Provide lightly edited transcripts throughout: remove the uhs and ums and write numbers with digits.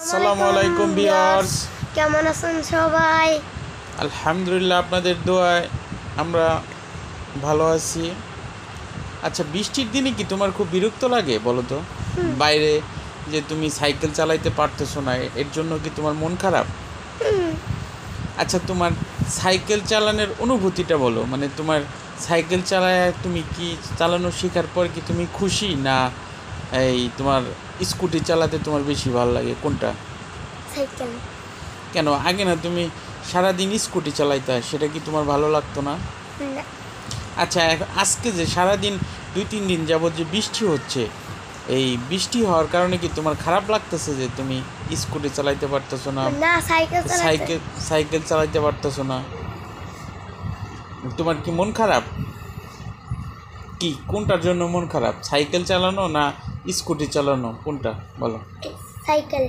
আসসালামু আলাইকুম ভিউয়ার্স, কেমন আছেন সবাই? আলহামদুলিল্লাহ আপনাদের দোয়ায় আমরা ভালো আছি। আচ্ছা, বৃষ্টির দিনে কি তোমার খুব বিরক্ত লাগে বলো তো? বাইরে যে তুমি সাইকেল চালাইতে পারতেছো না, এর জন্য কি তোমার মন খারাপ? আচ্ছা, তোমার সাইকেল চালানোর অনুভূতিটা বলো, মানে তোমার সাইকেল চালায় তুমি কি চালানো শেখার পর কি তুমি খুশি, না এই তোমার স্কুটি চালাতে তোমার বেশি ভালো লাগে, কোনটা? সাইকেল। কেন, আগে না তুমি সারাদিন স্কুটি চালাইতা, সেটা কি তোমার ভালো লাগতো না? না, আচ্ছা, আজকে যে সারাদিন 2-3 দিন যাবত যে বৃষ্টি হচ্ছে, এই বৃষ্টি হওয়ার কারণে কি তোমার খারাপ লাগতেছে যে তুমি স্কুটি চালাইতে পারতেছো না, না সাইকেল সাইকেল সাইকেল চালাইতে পারতেছো না? তোমার কি মন খারাপ? কি কোনটার জন্য মন খারাপ, সাইকেল চালানো না স্কুটি চালানো, কোনটা বলো? সাইকেল।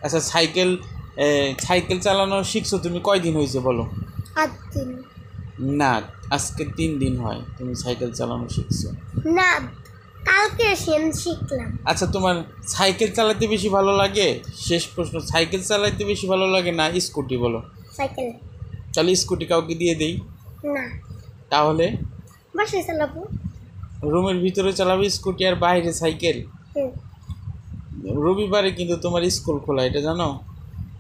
আচ্ছা, সাইকেল চালানো শিখছো তুমি কয়দিন হয়েছে বলো? 8 দিন। না, আজকে 3 দিন হয় তুমি সাইকেল চালানো শিখছো। না, কালকে শিখলাম। আচ্ছা, তোমার সাইকেল চালাতে বেশি ভালো লাগে, শেষ প্রশ্ন, সাইকেল চালাতে বেশি ভালো লাগে না স্কুটি বলো? সাইকেল। তাহলে স্কুটি কাউকে দিয়ে দেই। না, তাহলে বাসায় চালাবো। রুমের ভিতরে চালাবে স্কুটি আর বাইরে সাইকেল? রবিবারে কিন্তু তোমার স্কুল খোলা, এটা জানো?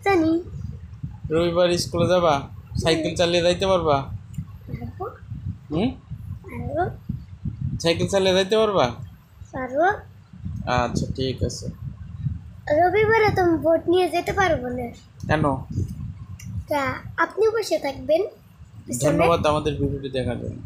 জানি। রবিবার স্কুলে যাবা, সাইকেল চালিয়ে যাইতে পারবা? পারবো। হুম, পারবো। সাইকেল চালিয়ে যাইতে পারবা? পারবো। আচ্ছা, ঠিক আছে। রবিবারে তুমি বোট নিয়ে যেতে পারবো না। কেন? তা আপনি বসে থাকবেন। ধন্যবাদ আমাদের ভিডিওটি দেখার জন্য।